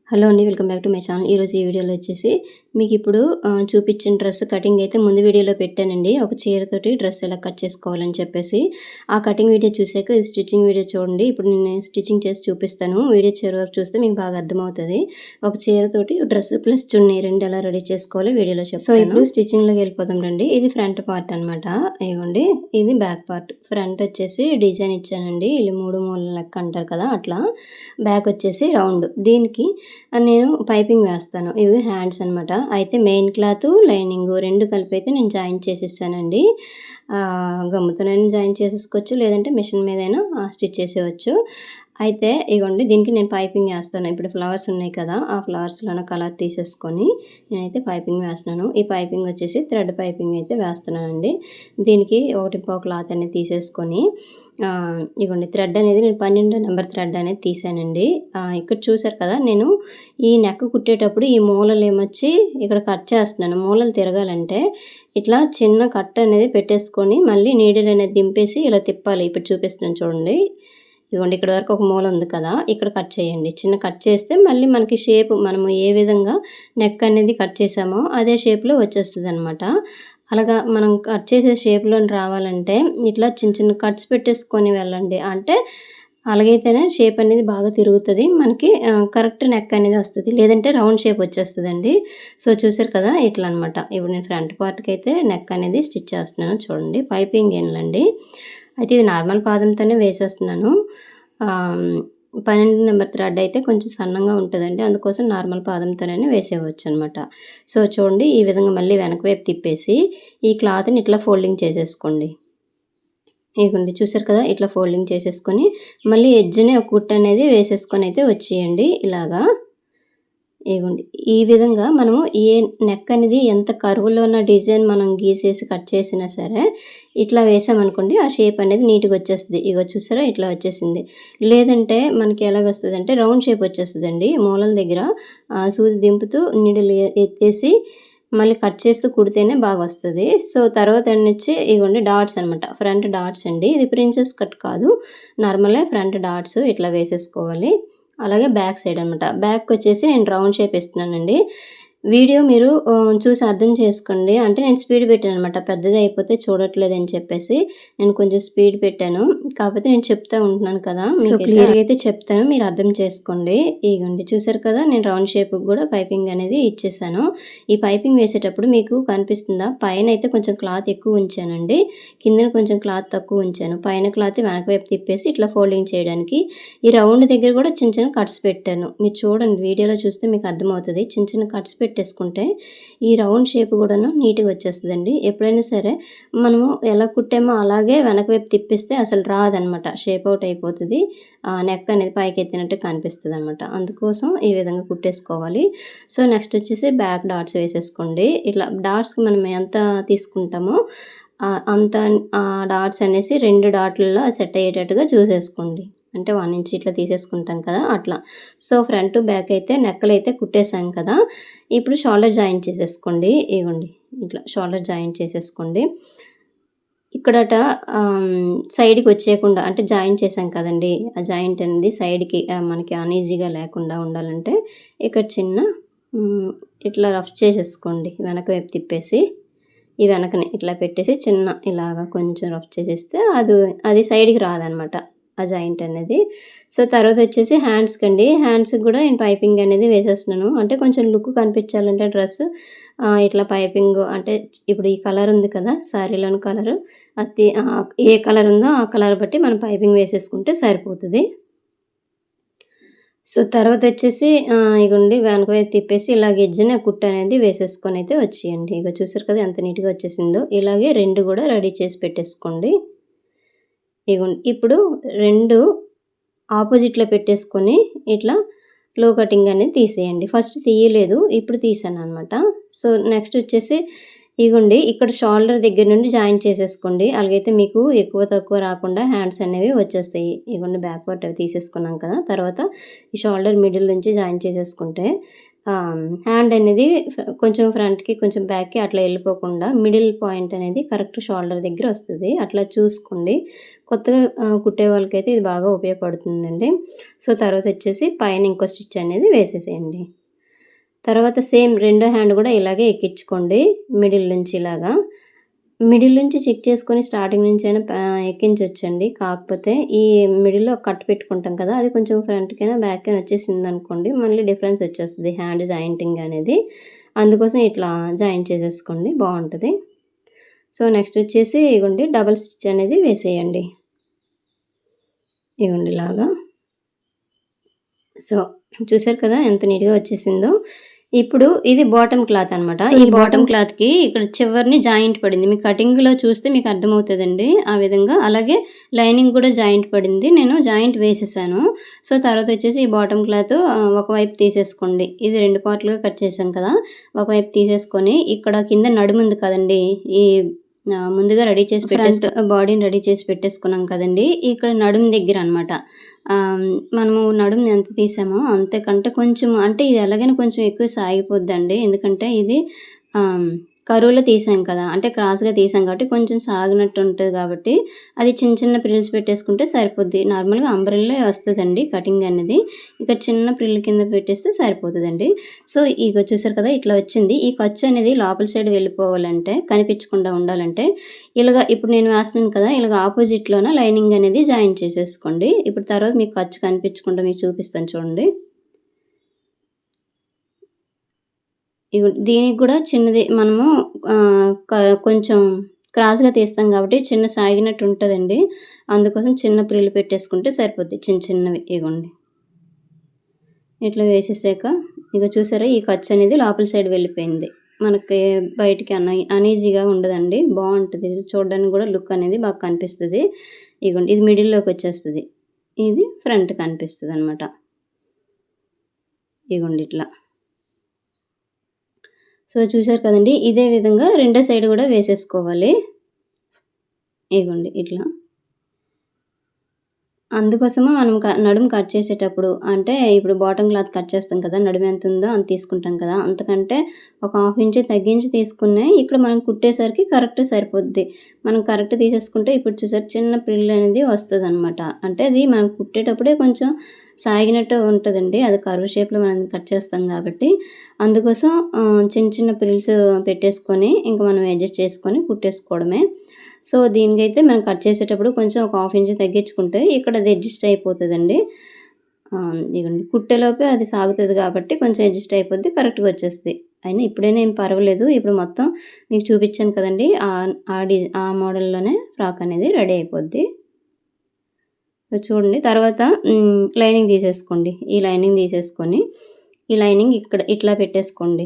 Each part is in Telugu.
హలో అండి. Welcome back to my channel. ఈరోజు ఈ వీడియోలో వచ్చేసి మీకు ఇప్పుడు చూపించిన డ్రెస్ కటింగ్ అయితే ముందు వీడియోలో పెట్టానండి. ఒక చీరతోటి డ్రెస్ ఎలా కట్ చేసుకోవాలని చెప్పేసి. ఆ కటింగ్ వీడియో చూసాక ఈ స్టిచ్చింగ్ వీడియో చూడండి. ఇప్పుడు నేను స్టిచ్చింగ్ చేసి చూపిస్తాను. వీడియో చివరి వరకు చూస్తే మీకు బాగా అర్థమవుతుంది. ఒక చీరతోటి డ్రెస్ ప్లస్ చున్నీ రెండు ఎలా రెడీ చేసుకోవాలో వీడియోలో చెప్తాను. సో ఇప్పుడు స్టిచ్చింగ్లోకి వెళ్ళిపోదాం రండి. ఇది ఫ్రంట్ పార్ట్ అనమాట. ఇదిగోండి ఇది బ్యాక్ పార్ట్. ఫ్రంట్ వచ్చేసి డిజైన్ ఇచ్చానండి. ఇది 3 మూలల లెక్క అంటారు కదా అట్లా. బ్యాక్ వచ్చేసి రౌండ్. దీనికి నేను పైపింగ్ వేస్తాను. ఇవి హ్యాండ్స్ అనమాట. అయితే మెయిన్ క్లాత్ లైనింగ్ 2 కలిపి అయితే నేను జాయిన్ చేసేసానండి. గమ్ముతోనైనా జాయిన్ చేసేసుకోవచ్చు, లేదంటే మిషన్ మీదైనా స్టిచ్ చేసేయచ్చు. అయితే ఇగోండి దీనికి నేను పైపింగ్ వేస్తాను. ఇప్పుడు ఫ్లవర్స్ ఉన్నాయి కదా, ఆ ఫ్లవర్స్లోన కలర్ తీసేసుకొని నేనైతే పైపింగ్ వేస్తున్నాను. ఈ పైపింగ్ వచ్చేసి థ్రెడ్ పైపింగ్ అయితే వేస్తున్నానండి. దీనికి 1 క్లాత్ అనేది తీసేసుకొని ఇగోండి థ్రెడ్ అనేది నేను 12 నెంబర్ థ్రెడ్ అనేది తీసానండి. ఇక్కడ చూసారు కదా, నేను ఈ నెక్ కుట్టేటప్పుడు ఈ మూలలు ఏమొచ్చి ఇక్కడ కట్ చేస్తున్నాను. మూలలు తిరగాలంటే ఇట్లా చిన్న కట్ అనేది పెట్టేసుకొని మళ్ళీ నీడిల్ అనేది దింపేసి ఇలా తిప్పాలి. ఇప్పుడు చూపిస్తున్నాను చూడండి. ఇదిగోండి ఇక్కడ వరకు ఒక మూల ఉంది కదా, ఇక్కడ కట్ చేయండి. చిన్న కట్ చేస్తే మళ్ళీ మనకి షేప్ మనము ఏ విధంగా నెక్ అనేది కట్ చేసామో అదే షేప్లో వచ్చేస్తుంది అనమాట. అలాగా మనం కట్ చేసే షేప్లో రావాలంటే ఇట్లా చిన్న చిన్న కట్స్ పెట్టేసుకొని వెళ్ళండి. అంటే అలాగైతేనే షేప్ అనేది బాగా తిరుగుతుంది, మనకి కరెక్ట్ నెక్ అనేది వస్తుంది. లేదంటే రౌండ్ షేప్ వచ్చేస్తుందండి. సో చూసారు కదా ఇట్లా అనమాట. ఇప్పుడు నేను ఫ్రంట్ పార్ట్కి అయితే నెక్ అనేది స్టిచ్ చేస్తున్నాను చూడండి. పైపింగ్ ఏనండి. అయితే ఇది నార్మల్ పాదంతోనే వేసేస్తున్నాను. 12 నెంబర్ థ్రెడ్ అయితే కొంచెం సన్నంగా ఉంటుందండి, అందుకోసం నార్మల్ పాదంతోనే వేసేయవచ్చు అనమాట. సో చూడండి ఈ విధంగా మళ్ళీ వెనక వైపు తిప్పేసి ఈ క్లాత్ని ఇట్లా ఫోల్డింగ్ చేసేసుకోండి. ఇదిగోండి చూసారు కదా, ఇట్లా ఫోల్డింగ్ చేసేసుకొని మళ్ళీ ఎడ్జ్ని ఒక కుట్టు అనేది వేసేసుకొని అయితే వచ్చేయండి ఇలాగా. ఇదిగోండి ఈ విధంగా మనము ఏ నెక్ అనేది ఎంత కర్వ్లో ఉన్న డిజైన్ మనం గీసేసి కట్ చేసినా సరే ఇట్లా వేసామనుకోండి ఆ షేప్ అనేది నీట్గా వచ్చేస్తుంది. ఇగో చూసారా ఇట్లా వచ్చేసింది. లేదంటే మనకి ఎలాగొస్తుంది అంటే రౌండ్ షేప్ వచ్చేస్తుందండి. మూలల దగ్గర సూది దింపుతూ నీడిల్ ఎత్తేసి మళ్ళీ కట్ చేస్తూ కుడితేనే బాగా వస్తుంది. సో తర్వాత వచ్చి ఇగోండి డాట్స్ అనమాట. ఫ్రంట్ డాట్స్ అండి. ఇది ప్రిన్సెస్ కట్ కాదు, నార్మల్గా ఫ్రంట్ డాట్స్ ఇట్లా వేసేసుకోవాలి. అలాగే బ్యాక్ సైడ్ అనమాట. బ్యాక్ వచ్చేసి నేను రౌండ్ షేప్ ఇస్తున్నానండి. వీడియో మీరు చూసి అర్థం చేసుకోండి. అంటే నేను స్పీడ్ పెట్టాను అనమాట. పెద్దది అయిపోతే చూడట్లేదని చెప్పేసి నేను కొంచెం స్పీడ్ పెట్టాను. కాకపోతే నేను చెప్తా ఉంటున్నాను కదా, మీకు క్లియర్గా అయితే చెప్తాను, మీరు అర్థం చేసుకోండి. ఇగోండి చూసారు కదా, నేను రౌండ్ షేప్ కూడా పైపింగ్ అనేది ఇచ్చేసాను. ఈ పైపింగ్ వేసేటప్పుడు మీకు కనిపిస్తుందా, పైన అయితే కొంచెం క్లాత్ ఎక్కువ ఉంచానండి, కింద కొంచెం క్లాత్ తక్కువ ఉంచాను. పైన క్లాత్ వెనక వైపు తిప్పేసి ఇట్లా ఫోల్డింగ్ చేయడానికి. ఈ రౌండ్ దగ్గర కూడా చిన్న చిన్న కట్స్ పెట్టాను. మీరు చూడండి వీడియోలో చూస్తే మీకు అర్థమవుతుంది. చిన్న చిన్న కట్స్ పెట్టేసుకుంటే ఈ రౌండ్ షేప్ కూడాను నీట్గా వచ్చేస్తుందండి. ఎప్పుడైనా సరే మనము ఎలా కుట్టామో అలాగే వెనక వైపు తిప్పిస్తే అసలు రాదనమాట, షేప్ అవుట్ అయిపోతుంది. నెక్ అనేది పైకి ఎత్తినట్టు కనిపిస్తుంది అనమాట. అందుకోసం ఈ విధంగా కుట్టేసుకోవాలి. సో నెక్స్ట్ వచ్చేసి బ్యాక్ డాట్స్ వేసేసుకోండి. ఇట్లా డాట్స్కి మనం ఎంత తీసుకుంటామో అంత డాట్స్ అనేసి 2 డాట్లలో సెట్ అయ్యేటట్టుగా చూసేసుకోండి. అంటే 1 ఇంచ్ ఇట్లా తీసేసుకుంటాం కదా అట్లా. సో ఫ్రంట్ బ్యాక్ అయితే నెక్కలు అయితే కుట్టేసాం కదా, ఇప్పుడు షోల్డర్ జాయింట్ చేసేసుకోండి. ఇగోండి ఇట్లా షోల్డర్ జాయింట్ చేసేసుకోండి. ఇక్కడట సైడ్కి వచ్చేయకుండా, అంటే జాయింట్ చేసాం కదండి, ఆ జాయింట్ అనేది సైడ్కి మనకి అన్ఈజీగా లేకుండా ఉండాలంటే ఇక్కడ చిన్న ఇట్లా రఫ్ చేసేసుకోండి. వెనక వైపు తిప్పేసి ఈ వెనకని ఇట్లా పెట్టేసి చిన్న ఇలాగా కొంచెం రఫ్ చేసేస్తే అది సైడ్కి రాదనమాట ఆ జాయింట్ అనేది. సో తర్వాత వచ్చేసి హ్యాండ్స్కి అండి. హ్యాండ్స్కి కూడా నేను పైపింగ్ అనేది వేసేస్తున్నాను. అంటే కొంచెం లుక్ కనిపించాలంటే డ్రెస్ ఇట్లా పైపింగ్, అంటే ఇప్పుడు ఈ కలర్ ఉంది కదా శారీలోని కలరు, అది ఏ కలర్ ఉందో ఆ కలర్ బట్టి మనం పైపింగ్ వేసేసుకుంటే సరిపోతుంది. సో తర్వాత వచ్చేసి ఇగోండి వెనక వైపు తిప్పేసి ఇలాగ ఎడ్జ్‌ని కుట్టు అనేది వేసేసుకొని అయితే వచ్చేయండి. ఇగో చూసారు కదా ఎంత నీట్‌గా వచ్చేసిందో. ఇలాగే 2 కూడా రెడీ చేసి పెట్టేసుకోండి. ఇగోండి ఇప్పుడు 2 ఆపోజిట్లో పెట్టేసుకొని ఇట్లా లో కటింగ్ అనేది తీసేయండి. ఫస్ట్ తీయలేదు, ఇప్పుడు తీసాననమాట. సో నెక్స్ట్ వచ్చేసి ఇగోండి ఇక్కడ షోల్డర్ దగ్గర నుండి జాయిన్ చేసేసుకోండి. అలాగైతే మీకు ఎక్కువ తక్కువ రాకుండా హ్యాండ్స్ అనేవి వచ్చేస్తాయి. ఇగోండి బ్యాక్ పార్ట్ అవి తీసేసుకున్నాం కదా, తర్వాత ఈ షోల్డర్ మిడిల్ నుంచి జాయిన్ చేసేసుకుంటే హ్యాండ్ అనేది కొంచెం ఫ్రంట్‌కి, కొంచెం బ్యాక్‌కి అట్లా ఎళ్ళిపోకుండా మిడిల్ పాయింట్ అనేది కరెక్ట్ షోల్డర్ దగ్గర వస్తది. అట్లా చూసుకోండి. కొత్తగా కుట్టే వాళ్ళకైతే ఇది బాగా ఉపయోగపడుతుందండి. సో, తర్వాతొచ్చేసి పైన ఇంకో స్టిచ్ అనేది వేసేసేయండి. తర్వాత సేమ్ రెండో హ్యాండ్ గూడా ఇలాగే ఎక్కించుకోండి. మిడిల్ నుంచి ఇలాగా. మిడిల్ నుంచి చెక్ చేసుకొని స్టార్టింగ్ నుంచైనా ఎక్కించొచ్చండి. కాకపోతే ఈ మిడిల్‌లో కట్ పెట్టుకుంటాం కదా! అది కొంచెం ఫ్రంట్‌కైనా, బ్యాక్‌కైనా వచ్చేసిందనుకోండి మళ్ళీ డిఫరెన్స్ వచ్చేస్తది హ్యాండ్ జాయింటింగ్ అనేది. అందుకోసం ఇట్లా జాయింట్ చేసేసుకోండి బావుంటది. సో, నెక్స్ట్ వచ్చేసి ఇగోండి డబుల్ స్టిచ్ అనేది వేసేయండి. ఇగోండి ఇలాగా. సో, చూసారు కదా! ఎంత నీట్‌గా వచ్చేసిందో. ఇప్పుడు ఇది బాటమ్ క్లాత్ అనమాట. సో, ఈ బాటమ్ క్లాత్‌కి ఇక్కడ చివరని జాయింట్ పడింది. మీకు కటింగ్‌లో చూస్తే మీకు అర్థమవుతదండి ఆ విధంగా. అలాగే లైనింగ్ కూడా జాయింట్ పడింది. నేను జాయింట్ వేసేసాను. సో, తర్వాతొచ్చేసి ఈ బాటమ్ క్లాత్ ఒకవైపు తీసేసుకోండి. ఇది 2 పార్ట్‌లుగా కట్ చేసాం కదా! ఒకవైపు తీసేసుకొని ఇక్కడ కింద నడుముంది కదండీ! ఈ ముందుగా రెడీ చేసి బాడీని రెడీ చేసి పెట్టేసుకున్నాం కదండీ! ఇక్కడ నడుము దగ్గర అనమాట. మనము నడుముని ఎంత తీసామో అంతకంటే కొంచెం అంటే ఇది ఎలాగైనా కొంచెం ఎక్కువ సాగిపోద్దండి. ఎందుకంటే ఇది కరువులో తీసాం కదా! అంటే క్రాస్‌గా తీసాం కాబట్టి కొంచెం సాగినట్టు ఉంటది కాబట్టి అది చిన్న చిన్న ప్రిల్స్ పెట్టేసుకుంటే సరిపోద్ది. నార్మల్‌గా అంబ్రెల్లా వస్తదండి కటింగ్ అనేది. ఇక్కడ చిన్న ప్రిల్ కింద పెట్టేస్తే సరిపోతదండి. సో, ఇగో చూసారు కదా! ఇట్లా వచ్చింది. ఈ ఖర్చు అనేది లోపల సైడ్ వెళ్ళిపోవాలంటే కనిపించకుండా ఉండాలంటే ఇలాగ ఇప్పుడు నేను వేస్తున్నాను కదా! ఇలాగ ఆపోజిట్‌లోన లైనింగ్ అనేది జాయిన్ చేసేసుకోండి. ఇప్పుడు తర్వాత మీకు ఖర్చు కనిపించకుండా మీకు చూపిస్తాను చూడండి. దీనికి కూడా చిన్నది మనము ఆహ్, క కొంచెం క్రాస్‌గా తీస్తాం కాబట్టి చిన్న సాగినట్టు ఉంటదండి. అందుకోసం చిన్న ప్రిల్ పెట్టేసుకుంటే సరిపోద్ది. చిన్న చిన్నవి ఇగోండి. ఇట్లా వేసేసాక చూసారా ఈ ఖర్చు అనేది లోపల సైడ్ వెళ్ళిపోయింది. మనకి బయటికి అనీజీగా ఉండదండి. బావుంటది. చూడడానికి కూడా లుక్ అనేది బాగా కనిపిస్తది. ఇగోండి ఇది మిడిల్‌లోకొచ్చేస్తది. ఇది ఫ్రంట్ కనిపిస్తదనమాట. ఇగోండి ఇట్లా. సో, చూసారు కదండీ! ఇదే విధంగా రెండో సైడ్ గూడా వేసేసుకోవాలి. ఇగోండి ఇట్లా. అందుకోసము మనం నడుము కట్ చేసేటప్పుడు అంటే ఇప్పుడు బాటమ్ క్లాత్ కట్ చేస్తాం కదా! నడుము ఎంతుందో అంత తీసుకుంటాం కదా! అంతకంటే ఒక హాఫ్ ఇంచ్ తగ్గించి తీసుకునే ఇక్కడ మనం కుట్టేసరికి కరెక్ట్ సరిపోద్ది. మనం కరెక్ట్ తీసేసుకుంటే ఇప్పుడు చూసారు చిన్న ప్రిల్ అనేది వస్తదనమాట. అంటే అది మనం కుట్టేటప్పుడే కొంచెం సాగినట్టు ఉంటదండి. అది కర్వ్ షేప్‌లో మనం కట్ చేస్తాం కాబట్టి. అందుకోసం చిన్న చిన్న ప్రిల్స్ పెట్టేసుకొని ఇంక మనం అడ్జస్ట్ చేసుకొని కుట్టేసుకోవడమే. సో, దీనికైతే మనం కట్ చేసేటప్పుడు కొంచెం ఒక హాఫ్ ఇంచ్ తగ్గించుకుంటే ఇక్కడ అది అడ్జస్ట్ అయిపోతదండి. ఇగోండి కుట్టేలోపే అది సాగుతది కాబట్టి కొంచెం అడ్జస్ట్ అయిపోద్ది. కరెక్ట్‌గా వచ్చేస్తది. అయినా ఇప్పుడైనా ఏం పర్వాలేదు. ఇప్పుడు మొత్తం మీకు చూపించాను కదండీ! ఆ మోడల్‌లోనే ఫ్రాక్ అనేది రెడీ అయిపోద్ది. సో, చూడండి తర్వాత లైనింగ్ తీసేసుకోండి. ఈ లైనింగ్ తీసేసుకొని ఈ లైనింగ్ ఇక్కడ ఇట్లా పెట్టేసుకోండి.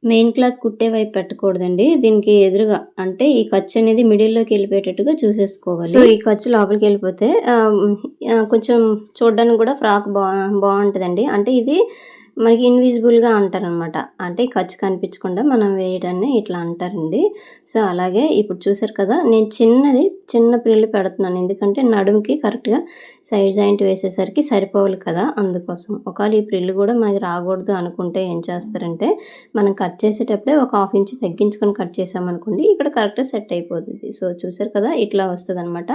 మెయిన్ క్లాత్ కుట్టే వైపు పెట్టకూడదండి. దీనికి ఎదురుగా అంటే ఈ ఖర్చు అనేది మిడిల్‌లోకి వెళ్ళిపోయేటట్టుగా చూసేసుకోవాలి. సో, ఈ ఖర్చు లోపలికెళ్ళిపోతే కొంచెం చూడడానికి కూడా ఫ్రాక్ బావుంటదండి. అంటే ఇది మనకి ఇన్విజిబుల్‌గా అంటారనమాట. అంటే ఈ ఖర్చు కనిపించకుండా మనం వేయడాన్ని ఇట్లా అంటారండి. సో, అలాగే ఇప్పుడు చూసారు కదా! నేను చిన్న ప్రిల్ పెడుతున్నాను. ఎందుకంటే నడుముకి కరెక్ట్‌గా సైడ్ జాయింట్ వేసేసరికి సరిపోవాలి కదా! అందుకోసం. ఒకవేళ ఈ ప్రిల్ కూడా మనకి రాకూడదు అనుకుంటే ఏం చేస్తారంటే మనం కట్ చేసేటప్పుడే ఒక హాఫ్ ఇంచ్ తగ్గించుకొని కట్ చేసామనుకోండి ఇక్కడ కరెక్ట్‌గా సెట్ అయిపోతది. సో, చూసారు కదా! ఇట్లా వస్తదనమాట.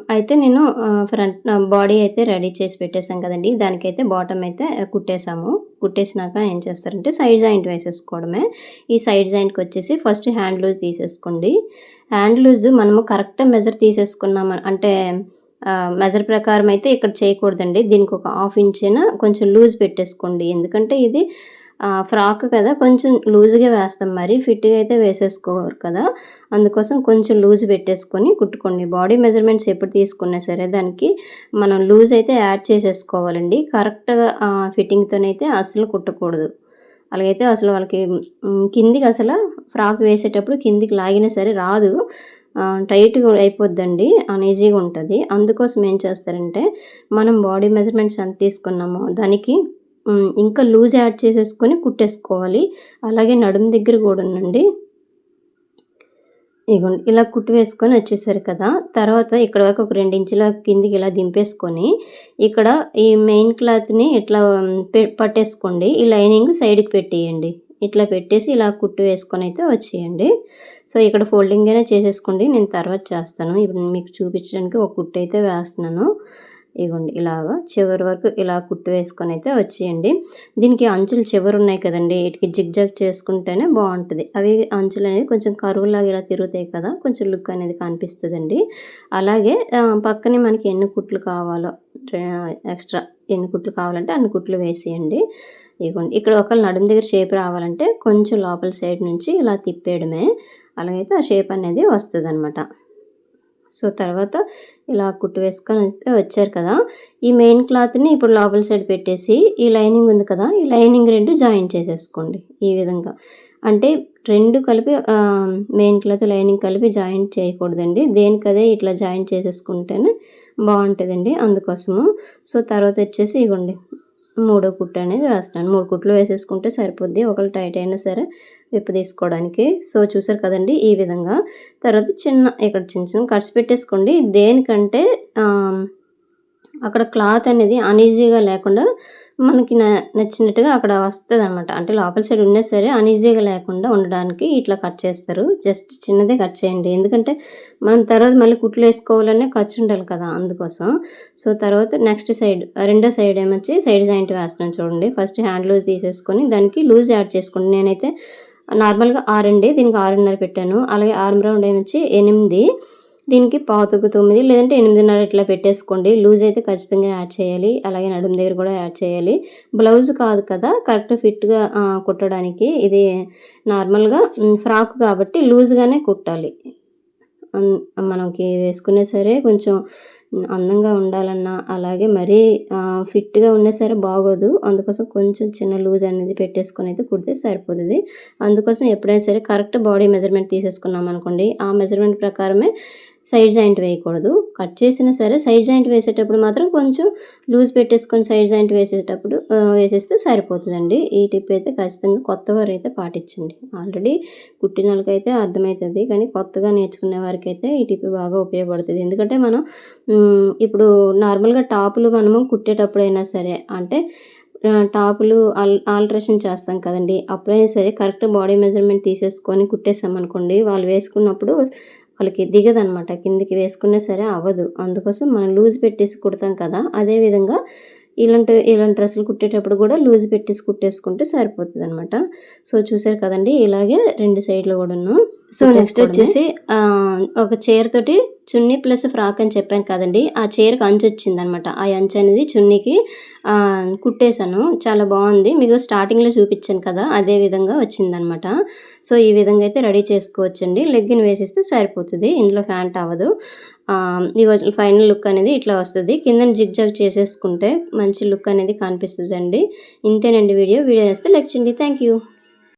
అయితే నేను ఫ్రంట్ బాడీ అయితే రెడీ చేసి పెట్టేసాం కదండీ! దానికైతే బాటమ్ అయితే కుట్టేసాము. కుట్టేసినాక ఏం చేస్తారంటే సైడ్ జాయింట్ వేసేసుకోవడమే. ఈ సైడ్ జాయింట్‌కొచ్చేసి ఫస్ట్ హ్యాండ్ లూజ్ తీసేసుకోండి. హ్యాండ్ లూజ్ మనము కరెక్ట్ మెజర్ తీసేసుకున్నాము అంటే మెజర్ ప్రకారం అయితే ఇక్కడ చేయకూడదండి. దీనికి ఒక హాఫ్ ఇంచైనా కొంచెం లూజ్ పెట్టేసుకోండి. ఎందుకంటే ఇది ఫ్రాక్ కదా! కొంచెం లూజ్‌గా వేస్తాం. మరి ఫిట్‌గా అయితే వేసేసుకోరు కదా! అందుకోసం కొంచెం లూజ్ పెట్టేసుకొని కుట్టుకోండి. బాడీ మెజర్‌మెంట్స్ ఎప్పుడు తీసుకున్నా సరే దానికి మనం లూజ్ అయితే యాడ్ చేసేసుకోవాలండి. కరెక్ట్‌గా ఫిట్టింగ్‌తోనైతే అస్సలు కుట్టకూడదు. అలాగైతే అసలు వాళ్ళకి కిందికి అసల ఫ్రాక్ వేసేటప్పుడు కిందికి లాగినా సరే రాదు. టైట్‌గా అయిపోద్దండి. అనీజీగా ఉంటది. అందుకోసం ఏం చేస్తారంటే మనం బాడీ మెజర్‌మెంట్స్ ఎంత తీసుకున్నామో దానికి ఇంకా లూజ్ యాడ్ చేసేసుకొని కుట్టేసుకోవాలి. అలాగే నడుము దగ్గర కూడానండి ఇగోండి ఇలా కుట్టు వేసుకొని వచ్చేసారు కదా! తర్వాత ఇక్కడ వరకు ఒక 2 ఇంచుల కిందికి ఇలా దింపేసుకొని, ఇక్కడ ఈ మెయిన్ క్లాత్‌ని ఇట్లా పట్టేసుకోండి. ఈ లైనింగ్ సైడ్‌కి పెట్టేయండి. ఇట్లా పెట్టేసి ఇలా కుట్టు వేసుకొనైతే వచ్చేయండి. సో, ఇక్కడ ఫోల్డింగ్ అయినా చేసేసుకోండి. నేను తర్వాత చేస్తాను. ఇప్పుడు మీకు చూపించడానికి ఒక కుట్టయితే వేస్తున్నాను. ఇగోండి ఇలాగా చివరి వరకు ఇలా కుట్టు వేసుకొనైతే వచ్చేయండి. దీనికి అంచులు చివరున్నాయి కదండీ! ఈటికి జిగ్‌జాగ్ చేసుకుంటేనే బావుంటది. అవి అంచులనేవి కొంచెం కర్వ్‌లాగా ఇలా తిరుగుతాయి కదా! కొంచెం లుక్ అనేది కనిపిస్తదండి. అలాగే పక్కనే మనకి ఎన్ని కుట్లు కావాలో ఎక్స్‌ట్రా ఎన్ని కుట్లు కావాలంటే అన్ని కుట్లు వేసేయండి. ఇగోండి ఇక్కడ ఒకవేళ నడుము దగ్గర షేప్ రావాలంటే కొంచెం లోపల సైడ్ నుంచి ఇలా తిప్పేయడమే. అలాగైతే ఆ షేప్ అనేది వస్తదనమాట. సో, తర్వాత ఇలా కుట్టు వేసుకొని వచ్చారు కదా! ఈ మెయిన్ క్లాత్‌ని ఇప్పుడు లోపల సైడ్ పెట్టేసి, ఈ లైనింగ్ ఉంది కదా! ఈ లైనింగ్ 2 జాయిన్ చేసేసుకోండి ఈ విధంగా. అంటే 2 కలిపి మెయిన్ క్లాత్, లైనింగ్ కలిపి జాయింట్ చేయకూడదండి. దేనికదే ఇట్లా జాయింట్ చేసేసుకుంటేనే బావుంటదండి అందుకోసము. సో, తర్వాతొచ్చేసి ఇగోండి మూడో కుట్టు అనేది వేస్తున్నాను. 3 కుట్లు వేసేసుకుంటే సరిపోద్ది. ఒకవేళ టైట్ అయినా సరే విప్పు తీసుకోవడానికి. సో, చూసారు కదండీ! ఈ విధంగా. తర్వాత ఇక్కడ చిన్న చిన్న కట్స్ పెట్టేసుకోండి. దేనికంటే అక్కడ క్లాత్ అనేది అన్‌ఈజీగా లేకుండా మనకి నచ్చినట్టుగా అక్కడ వస్తదనమాట. అంటే లోపల సైడ్ ఉన్నా సరే అన్‌ఈజీగా లేకుండా ఉండడానికి ఇట్లా కట్ చేస్తారు. జస్ట్ చిన్నదే కట్ చేయండి. ఎందుకంటే మనం తర్వాత మళ్ళీ కుట్లేసుకోవాలనే ఖర్చుండాలి కదా! అందుకోసం. సో, తర్వాత నెక్స్ట్ సైడ్ రెండో సైడ్ ఏమొచ్చి సైడ్ జాయింట్ వేస్తున్నాను చూడండి. ఫస్ట్ హ్యాండ్ లూజ్ తీసేసుకొని దానికి లూజ్ యాడ్ చేసుకోండి. నేనైతే నార్మల్‌గా 6 అండి. దీనికి 6.5 పెట్టాను. అలాగే ఆర్మ్ రౌండ్ ఏమొచ్చి 8, దీనికి పావుతకు 9 లేదంటే 8.5 ఇట్లా పెట్టేసుకోండి. లూజ్ అయితే ఖచ్చితంగా యాడ్ చేయాలి. అలాగే నడుము దగ్గర కూడా యాడ్ చేయాలి. బ్లౌజ్ కాదు కదా! కరెక్ట్ ఫిట్‌గా కుట్టడానికి ఇది నార్మల్‌గా ఫ్రాక్ కాబట్టి లూజ్‌గానే కుట్టాలి. అన్ మనకి వేసుకున్నా సరే కొంచెం అందంగా ఉండాలన్నా, అలాగే మరీ ఫిట్‌గా ఉన్నా సరే బాగోదు. అందుకోసం కొంచెం చిన్న లూజ్ అనేది పెట్టేసుకొనైతే కుడితే సరిపోతది. అందుకోసం ఎప్పుడైనా సరే కరెక్ట్ బాడీ మెజర్‌మెంట్ తీసేసుకున్నామనుకోండి, ఆ మెజర్‌మెంట్ ప్రకారమే సైడ్ జాయింట్ వేయకూడదు. కట్ చేసినా సరే సైడ్ జాయింట్ వేసేటప్పుడు మాత్రం కొంచెం లూజ్ పెట్టేసుకొని సైడ్ జాయింట్ వేసేటప్పుడు వేసేస్తే సరిపోతదండి. ఈ టిప్ అయితే ఖచ్చితంగా కొత్తవారైతే పాటించండి. ఆల్రెడీ కుట్టినోళ్ళకైతే అర్థమైతది. కానీ కొత్తగా నేర్చుకునే వారికైతే ఈ టిప్ బాగా ఉపయోగపడుతది. ఎందుకంటే మనం ఇప్పుడు నార్మల్‌గా టాపులు మనము కుట్టేటప్పుడైనా సరే అంటే టాపులు ఆల్టరేషన్ చేస్తాం కదండీ! అప్పుడైనా సరే కరెక్ట్ బాడీ మెజర్‌మెంట్ తీసేసుకొని కుట్టేసామనుకోండి, వాళ్ళు వేసుకున్నప్పుడు వాళ్ళకి దిగదనమాట. కిందకి వేసుకున్నా సరే అవ్వదు. అందుకోసం మనం లూజ్ పెట్టేసి కుడతాం కదా! అదే విధంగా ఇలాంటి డ్రెస్సులు కుట్టేటప్పుడు కూడా లూజ్ పెట్టేసి కుట్టేసుకుంటే సరిపోతదనమాట. సో, చూసారు కదండీ! ఇలాగే 2 సైడ్‌లు కూడాను. సో, నెక్స్ట్ వచ్చేసి ఒక చీరతోటి చున్నీ ప్లస్ ఫ్రాక్ అని చెప్పాను కదండీ! ఆ చీరకు అంచొచ్చిందనమాట. ఆ అంచు అనేది చున్నీకి కుట్టేశాను. చాలా బావుంది. మీకు స్టార్టింగ్‌లో చూపిచ్చాను కదా! అదే విధంగా వచ్చిందనమాట. సో, ఈ విధంగా అయితే రెడీ చేసుకోవచ్చండి. లెగ్గిన్ వేసేస్తే సరిపోతది. ఇందులో ప్యాంట్ అవ్వదు. ఇగో ఫైనల్ లుక్ అనేది ఇట్లా వస్తది. కిందన జిగ్‌జాగ్ చేసేసుకుంటే మంచి లుక్ అనేది కనిపిస్తదండి. ఇంతేనండి వీడియో. వీడియో నచ్చితే లైక్ చేయండి. Thank you.